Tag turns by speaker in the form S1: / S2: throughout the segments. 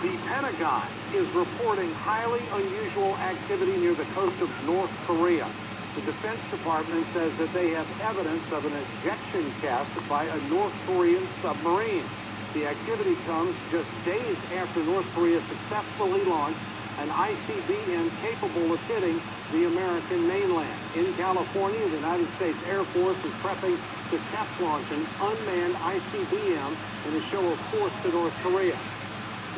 S1: The Pentagon is reporting highly unusual activity near the coast of North Korea. The Defense Department says that they have evidence of an ejection test by a North Korean submarine. The activity comes just days after North Korea successfully launched an ICBM capable of hitting the American mainland. In California, the United States Air Force is prepping to test launch an unmanned ICBM in a show of force to North Korea.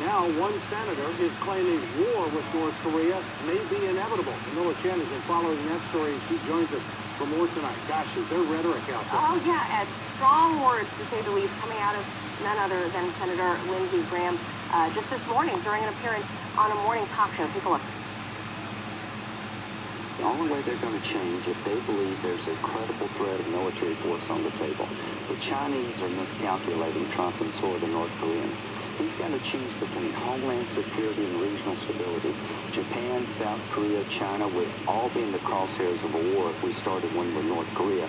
S1: Now, one senator is claiming war with North Korea may be inevitable. Camilla Chen has been following that story, and she joins us for more tonight. Gosh, is there rhetoric out there?
S2: Oh, yeah, and strong words, to say the least, coming out of none other than Senator Lindsey Graham just this morning during an appearance on a morning talk show. Take a look.
S3: The only way they're going to change if they believe there's a credible threat of military force on the table. The Chinese are miscalculating Trump and so are the North Koreans. He's got to choose between homeland security and regional stability. Japan, South Korea, China would all be in the crosshairs of a war if we started one with North Korea.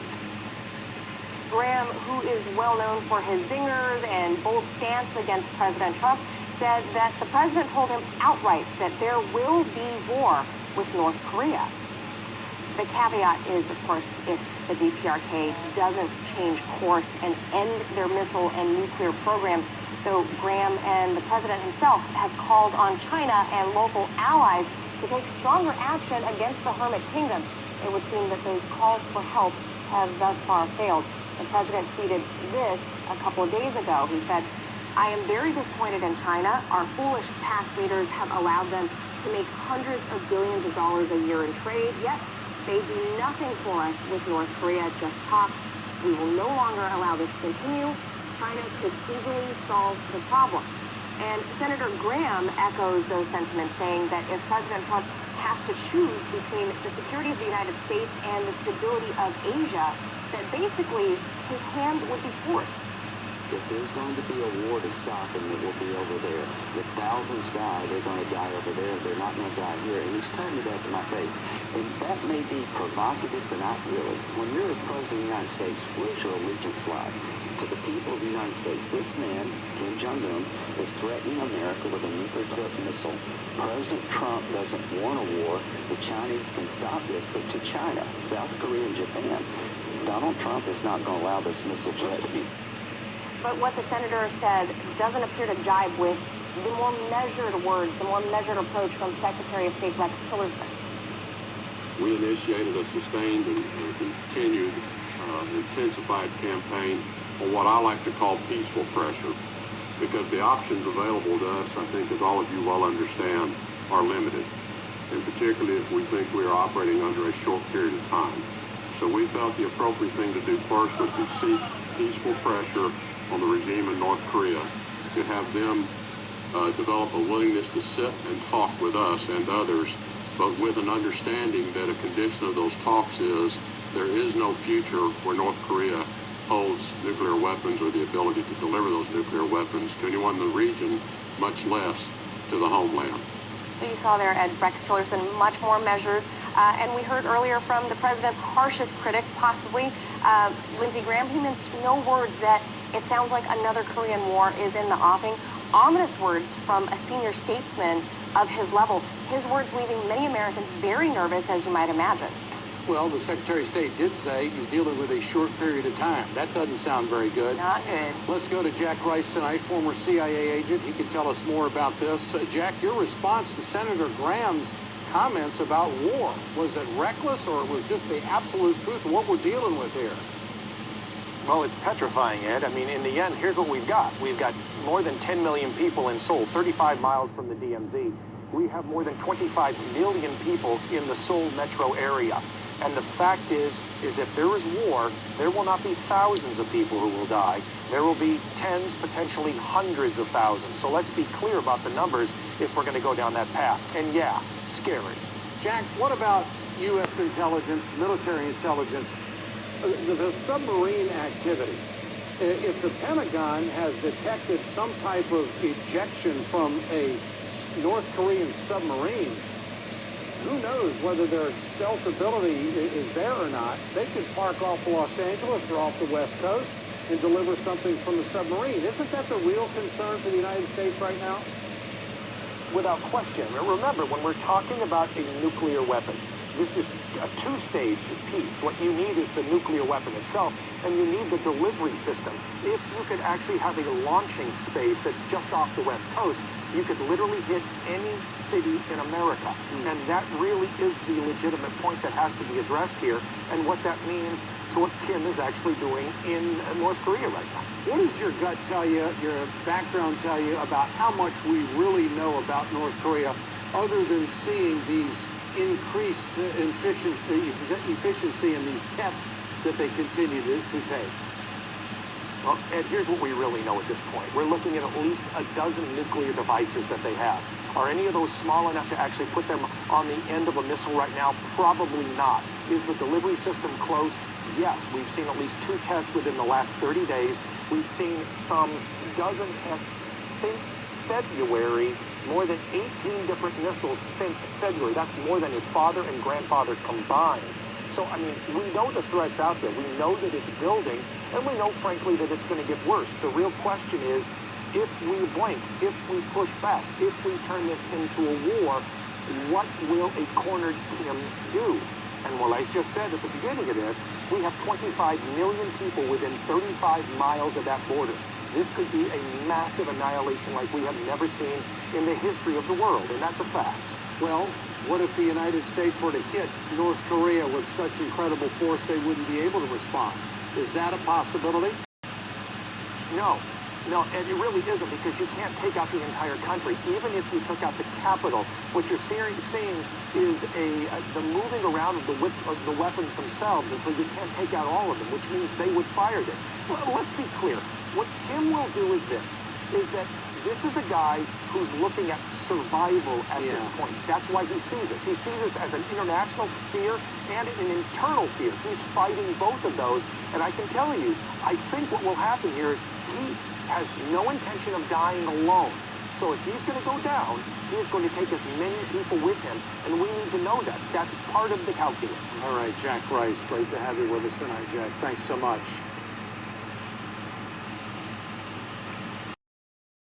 S2: Graham, who is well known for his zingers and bold stance against President Trump, said that the president told him outright that there will be war with North Korea. The caveat is, of course, if the DPRK doesn't change course and end their missile and nuclear programs, though Graham and the president himself have called on China and local allies to take stronger action against the Hermit Kingdom. It would seem that those calls for help have thus far failed. The president tweeted this a couple of days ago. He said, "I am very disappointed in China. Our foolish past leaders have allowed them to make hundreds of billions of dollars a year in trade, yet they do nothing for us with North Korea, just talk. We will no longer allow this to continue. China could easily solve the problem." And Senator Graham echoes those sentiments, saying that if President Trump has to choose between the security of the United States and the stability of Asia, that basically his hand would be forced.
S3: If there's going to be a war to stop him, it will be over there. If thousands die, they're going to die over there. They're not going to die here. And he's telling me that to my face. And that may be provocative, but not really. When you're the president of the United States, where's your allegiance lie? To the people of the United States. This man, Kim Jong-un, is threatening America with a nuclear-tipped missile. President Trump doesn't want a war. The Chinese can stop this, but to China, South Korea, and Japan, Donald Trump is not going to allow this missile threat to be.
S2: But what the senator said doesn't appear to jibe with the more measured words, the more measured approach from Secretary of State Rex Tillerson.
S4: We initiated a sustained and continued intensified campaign on what I like to call peaceful pressure, because the options available to us, I think, as all of you well understand, are limited, and particularly if we think we are operating under a short period of time. So we felt the appropriate thing to do first was to seek peaceful pressure on the regime in North Korea, to have them develop a willingness to sit and talk with us and others, but with an understanding that a condition of those talks is there is no future where North Korea holds nuclear weapons or the ability to deliver those nuclear weapons to anyone in the region, much less to the homeland.
S2: So you saw there, Ed, Rex Tillerson, much more measured. And we heard earlier from the president's harshest critic, possibly, Lindsey Graham. He minced no words that it sounds like another Korean war is in the offing. Ominous words from a senior statesman of his level. His words leaving many Americans very nervous, as you might imagine.
S1: Well, the Secretary of State did say he's dealing with a short period of time. That doesn't sound very good.
S2: Not good.
S1: Let's go to Jack Rice tonight, former CIA agent. He can tell us more about this. Jack, your response to Senator Graham's comments about war, was it reckless or it was just the absolute truth of what we're dealing with here?
S5: Well, it's petrifying, Ed. I mean, in the end, here's what we've got. We've got more than 10 million people in Seoul, 35 miles from the DMZ. We have more than 25 million people in the Seoul metro area. And the fact is if there is war, there will not be thousands of people who will die. There will be tens, potentially hundreds of thousands. So let's be clear about the numbers if we're going to go down that path. And yeah, scary.
S1: Jack, what about U.S. intelligence, military intelligence, the submarine activity? If the Pentagon has detected some type of ejection from a North Korean submarine, who knows whether their stealth ability is there or not. They could park off Los Angeles or off the West Coast and deliver something from the submarine. Isn't that the real concern for the United States right now?
S5: without question. Remember, when we're talking about a nuclear weapon, this is a two-stage piece. What you need is the nuclear weapon itself, and you need the delivery system. If you could actually have a launching space that's just off the West Coast, you could literally hit any city in America. And that really is the legitimate point that has to be addressed here, and what that means to what Kim is actually doing in North Korea right now.
S1: What does your gut tell you, your background tell you about how much we really know about North Korea other than seeing these increased efficiency in these tests that they continue to take?
S5: Well, Ed, here's what we really know at this point. We're looking at least a dozen nuclear devices that they have. Are any of those small enough to actually put them on the end of a missile right now? Probably not. Is the delivery system close? Yes. We've seen at least 2 tests within the last 30 days. We've seen some dozen tests since February, more than 18 different missiles since February. That's more than his father and grandfather combined. So, I mean, we know the threat's out there. We know that it's building, and we know, frankly, that it's going to get worse. The real question is, if we blink, if we push back, if we turn this into a war, what will a cornered Kim do? And well, I just said at the beginning of this, we have 25 million people within 35 miles of that border. This could be a massive annihilation like we have never seen in the history of the world, and that's a fact.
S1: Well, what if the United States were to hit North Korea with such incredible force they wouldn't be able to respond? Is that a possibility?
S5: No, and it really isn't, because you can't take out the entire country. Even if you took out the capital, what you're seeing is the moving around of the weapons themselves, and so you can't take out all of them, which means they would fire this. Well, let's be clear. What Kim will do is this is a guy who's looking at survival at this point. That's why he sees us. He sees us as an international fear and an internal fear. He's fighting both of those, and I can tell you, I think what will happen here is he has no intention of dying alone. So if he's going to go down, he's going to take as many people with him, and we need to know that. That's part of the calculus.
S1: All right, Jack Rice, great to have you with us tonight, Jack. Thanks so much.